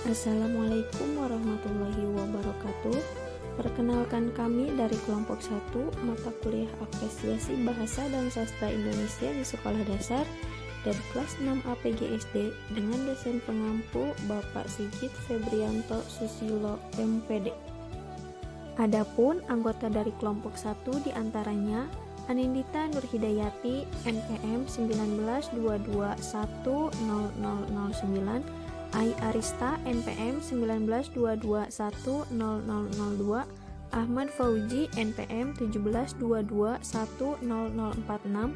Assalamualaikum warahmatullahi wabarakatuh. Perkenalkan kami dari kelompok 1 mata kuliah Apresiasi Bahasa dan Sastra Indonesia di Sekolah Dasar dari kelas 6 APGSD dengan dosen pengampu Bapak Sigit Febrianto Susilo MPD. Adapun anggota dari kelompok 1 diantaranya Anindita Nurhidayati NPM 1922100009, Ai Arista NPM 1922100002, Ahmad Fauji NPM 1722100046,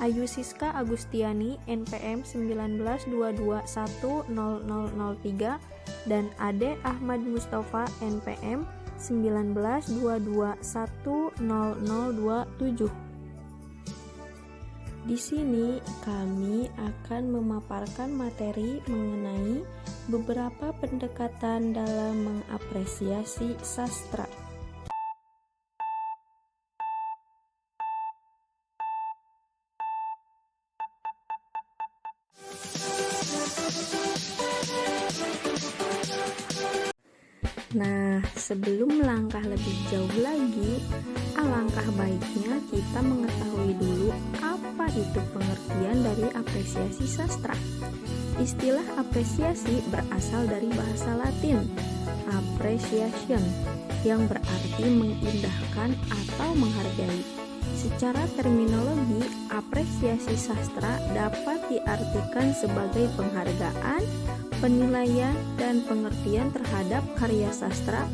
Ayu Siska Agustiani NPM 1922100003, dan Ade Ahmad Mustafa NPM 1922100027. Di sini kami akan memaparkan materi mengenai beberapa pendekatan dalam mengapresiasi sastra. Nah, sebelum melangkah lebih jauh lagi, alangkah baiknya kita mengetahui dulu apa itu pengertian dari apresiasi sastra. Istilah apresiasi berasal dari bahasa Latin appreciation, yang berarti mengindahkan atau menghargai. Secara terminologi, apresiasi sastra dapat diartikan sebagai penghargaan, penilaian, dan pengertian terhadap karya sastra,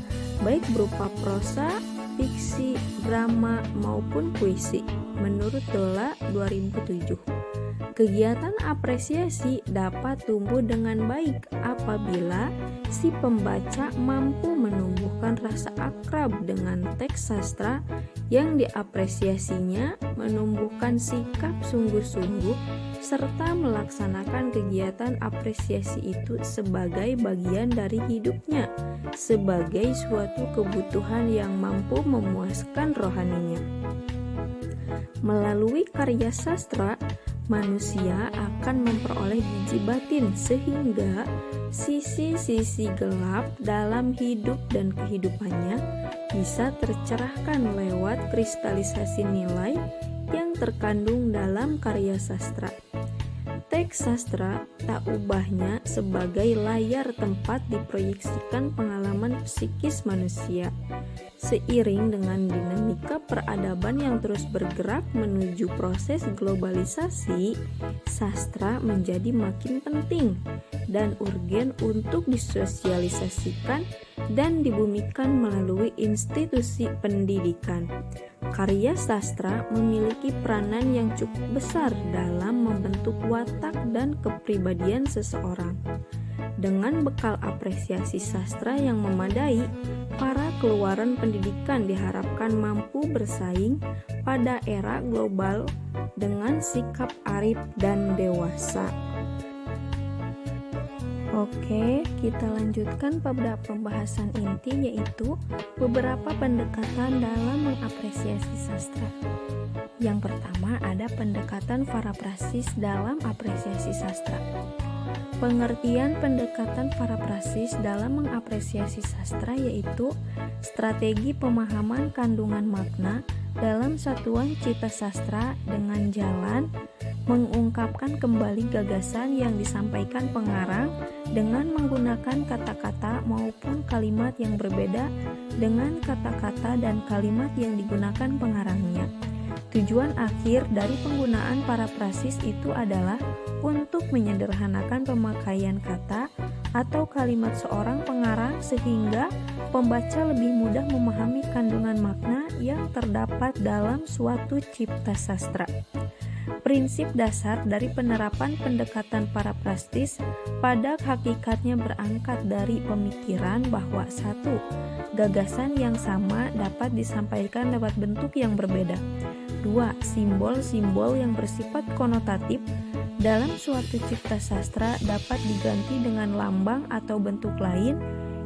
baik berupa prosa, fiksi, drama, maupun puisi, menurut Dola 2007. Kegiatan apresiasi dapat tumbuh dengan baik apabila si pembaca mampu menumbuhkan rasa akrab dengan teks sastra yang diapresiasinya, menumbuhkan sikap sungguh-sungguh, serta melaksanakan kegiatan apresiasi itu sebagai bagian dari hidupnya, sebagai suatu kebutuhan yang mampu memuaskan rohaninya. Melalui karya sastra, manusia akan memperoleh biji batin sehingga sisi-sisi gelap dalam hidup dan kehidupannya bisa tercerahkan lewat kristalisasi nilai yang terkandung dalam karya sastra. Teks sastra tak ubahnya sebagai layar tempat diproyeksikan pengalaman psikis manusia. Seiring dengan dinamika peradaban yang terus bergerak menuju proses globalisasi, sastra menjadi makin penting dan urgen untuk disosialisasikan dan dibumikan melalui institusi pendidikan. Karya sastra memiliki peranan yang cukup besar dalam membentuk watak dan kepribadian seseorang. Dengan bekal apresiasi sastra yang memadai, para keluaran pendidikan diharapkan mampu bersaing pada era global dengan sikap arif dan dewasa. Oke, kita lanjutkan pada pembahasan inti, yaitu beberapa pendekatan dalam mengapresiasi sastra. Yang pertama ada pendekatan paraprasis dalam apresiasi sastra. Pengertian pendekatan paraprasis dalam mengapresiasi sastra yaitu strategi pemahaman kandungan makna dalam satuan cita sastra dengan jalan mengungkapkan kembali gagasan yang disampaikan pengarang dengan menggunakan kata-kata maupun kalimat yang berbeda dengan kata-kata dan kalimat yang digunakan pengarangnya. Tujuan akhir dari penggunaan paraprasis itu adalah untuk menyederhanakan pemakaian kata atau kalimat seorang pengarang sehingga pembaca lebih mudah memahami kandungan makna yang terdapat dalam suatu cipta sastra. Prinsip dasar dari penerapan pendekatan paraprasis pada hakikatnya berangkat dari pemikiran bahwa satu, gagasan yang sama dapat disampaikan lewat bentuk yang berbeda. 2. Simbol-simbol yang bersifat konotatif dalam suatu cipta sastra dapat diganti dengan lambang atau bentuk lain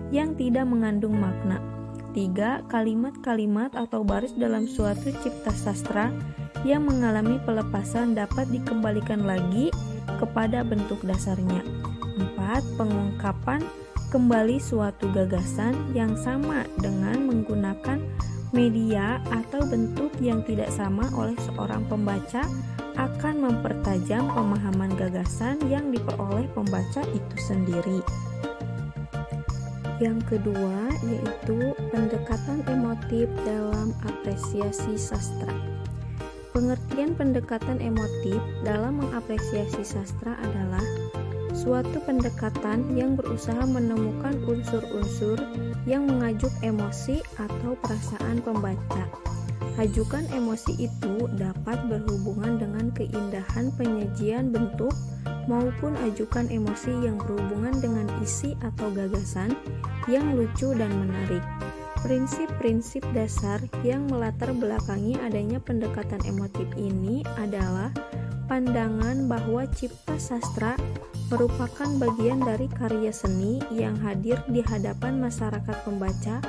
yang tidak mengandung makna. 3. Kalimat-kalimat atau baris dalam suatu cipta sastra yang mengalami pelepasan dapat dikembalikan lagi kepada bentuk dasarnya. 4. Pengungkapan kembali suatu gagasan yang sama dengan menggunakan media atau bentuk yang tidak sama oleh seorang pembaca akan mempertajam pemahaman gagasan yang diperoleh pembaca itu sendiri. Yang kedua yaitu pendekatan emotif dalam apresiasi sastra. Pengertian pendekatan emotif dalam mengapresiasi sastra adalah suatu pendekatan yang berusaha menemukan unsur-unsur yang mengajuk emosi atau perasaan pembaca. Ajukan emosi itu dapat berhubungan dengan keindahan penyajian bentuk maupun ajukan emosi yang berhubungan dengan isi atau gagasan yang lucu dan menarik. Prinsip-prinsip dasar yang melatar belakangi adanya pendekatan emotif ini adalah pandangan bahwa cipta sastra merupakan bagian dari karya seni yang hadir di hadapan masyarakat pembaca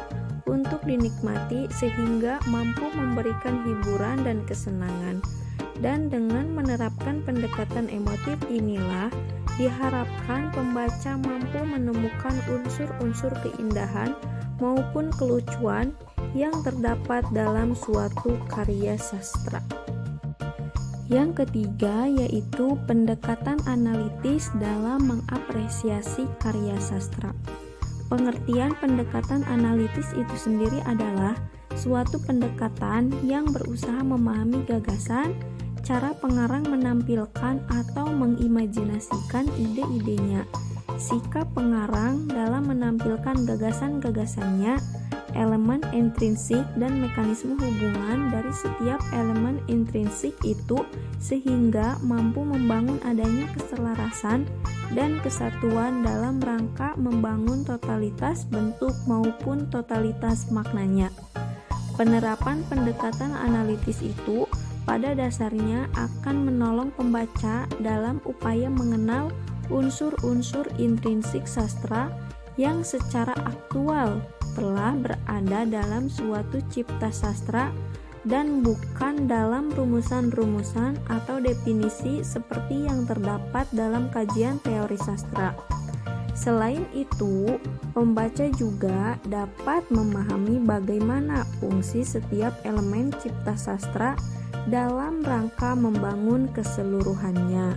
untuk dinikmati sehingga mampu memberikan hiburan dan kesenangan. Dan dengan menerapkan pendekatan emotif inilah diharapkan pembaca mampu menemukan unsur-unsur keindahan maupun kelucuan yang terdapat dalam suatu karya sastra. Yang ketiga yaitu pendekatan analitis dalam mengapresiasi karya sastra. Pengertian pendekatan analitis itu sendiri adalah suatu pendekatan yang berusaha memahami gagasan, cara pengarang menampilkan atau mengimajinasikan ide-idenya, sikap pengarang dalam menampilkan gagasan-gagasannya, elemen intrinsik dan mekanisme hubungan dari setiap elemen intrinsik itu sehingga mampu membangun adanya keselarasan dan kesatuan dalam rangka membangun totalitas bentuk maupun totalitas maknanya. Penerapan pendekatan analitis itu pada dasarnya akan menolong pembaca dalam upaya mengenal unsur-unsur intrinsik sastra yang secara aktual telah berada dalam suatu cipta sastra dan bukan dalam rumusan-rumusan atau definisi seperti yang terdapat dalam kajian teori sastra. Selain itu, pembaca juga dapat memahami bagaimana fungsi setiap elemen cipta sastra dalam rangka membangun keseluruhannya.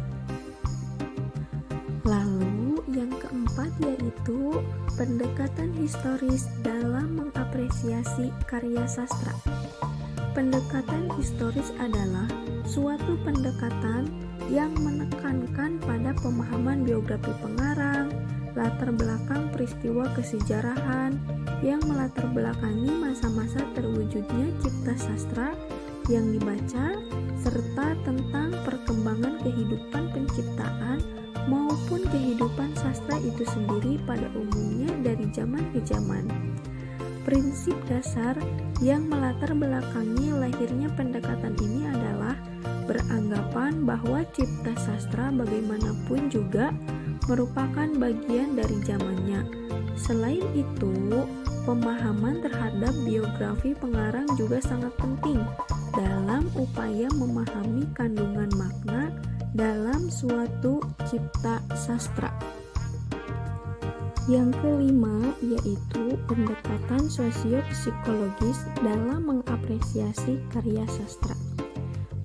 Lalu yang keempat yaitu pendekatan historis dalam mengapresiasi karya sastra. Pendekatan historis adalah suatu pendekatan yang menekankan pada pemahaman biografi pengarang, latar belakang peristiwa kesejarahan yang melatar belakangi masa-masa terwujudnya cipta sastra yang dibaca, serta tentang perkembangan kehidupan penciptaan maupun kehidupan sastra itu sendiri pada umumnya dari zaman ke zaman. Prinsip dasar yang melatar belakangi lahirnya pendekatan ini adalah beranggapan bahwa cipta sastra bagaimanapun juga merupakan bagian dari zamannya. Selain itu, pemahaman terhadap biografi pengarang juga sangat penting dalam upaya memahami kandungan makna dalam suatu cipta sastra. Yang kelima yaitu pendekatan sosiopsikologis dalam mengapresiasi karya sastra.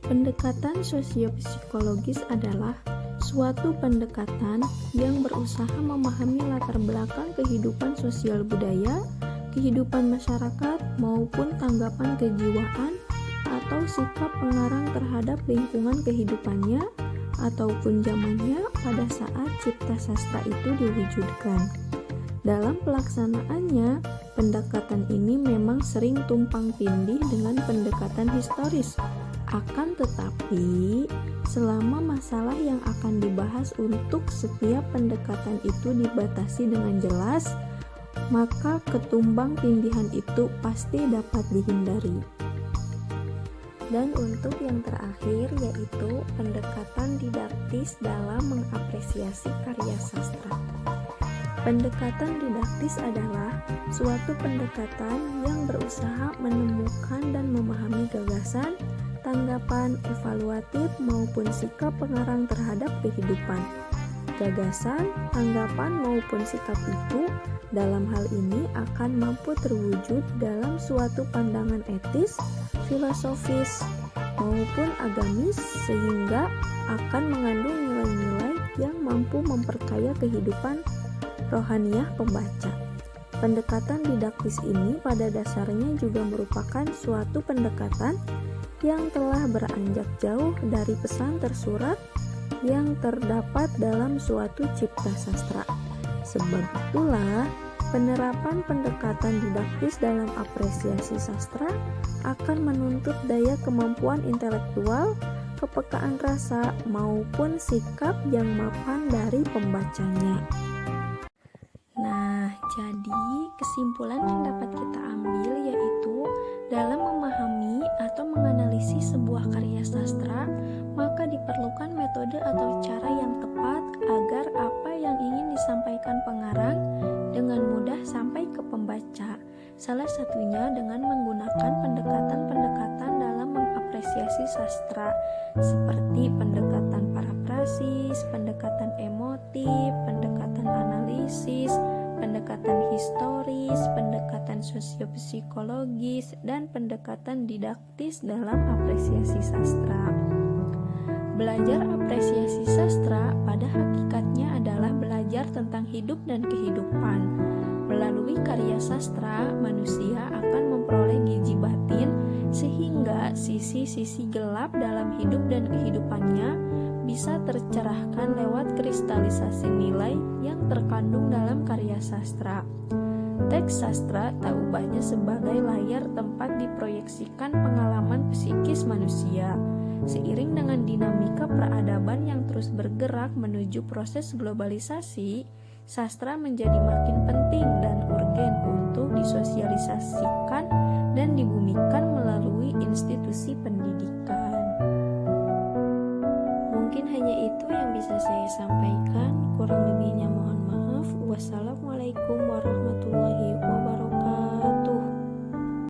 Pendekatan sosiopsikologis adalah suatu pendekatan yang berusaha memahami latar belakang kehidupan sosial budaya, kehidupan masyarakat, maupun tanggapan kejiwaan atau sikap pengarang terhadap lingkungan kehidupannya ataupun zamannya pada saat cipta sastra itu diwujudkan. Dalam pelaksanaannya, pendekatan ini memang sering tumpang tindih dengan pendekatan historis. Akan tetapi, selama masalah yang akan dibahas untuk setiap pendekatan itu dibatasi dengan jelas, maka ketumbang tindihan itu pasti dapat dihindari. Dan untuk yang terakhir yaitu pendekatan didaktis dalam mengapresiasi karya sastra. Pendekatan didaktis adalah suatu pendekatan yang berusaha menemukan dan memahami gagasan, tanggapan evaluatif maupun sikap pengarang terhadap kehidupan. gagasan, anggapan maupun sikap itu dalam hal ini akan mampu terwujud dalam suatu pandangan etis, filosofis, maupun agamis sehingga akan mengandung nilai-nilai yang mampu memperkaya kehidupan rohaniah pembaca. Pendekatan didaktis ini pada dasarnya juga merupakan suatu pendekatan yang telah beranjak jauh dari pesan tersurat yang terdapat dalam suatu cipta sastra. Sebab itulah, penerapan pendekatan didaktis dalam apresiasi sastra akan menuntut daya kemampuan intelektual, kepekaan rasa, maupun sikap yang mapan dari pembacanya. Nah, jadi kesimpulan yang dapat kita ambil yaitu dalam memahami atau menganalisis sebuah karya sastra, maka diperlukan metode atau cara yang tepat agar apa yang ingin disampaikan pengarang dengan mudah sampai ke pembaca. Salah satunya dengan menggunakan pendekatan-pendekatan dalam mengapresiasi sastra, seperti pendekatan paraprasis, pendekatan emotif, pendekatan analisis, pendekatan historis, pendekatan sosiopsikologis, dan pendekatan didaktis dalam apresiasi sastra. Belajar apresiasi sastra pada hakikatnya adalah belajar tentang hidup dan kehidupan. Melalui karya sastra, manusia akan memperoleh gizi batin sehingga sisi-sisi gelap dalam hidup dan kehidupannya bisa tercerahkan lewat kristalisasi nilai yang terkandung dalam karya sastra. Teks sastra tak ubahnya sebagai layar tempat diproyeksikan pengalaman psikis manusia. Seiring dengan dinamika peradaban yang terus bergerak menuju proses globalisasi, sastra menjadi makin penting dan urgen untuk disosialisasikan dan dibumikan melalui institusi pendidikan. Mungkin hanya itu yang bisa saya sampaikan, kurang lebihnya mohon maaf. Wassalamualaikum warahmatullahi wabarakatuh.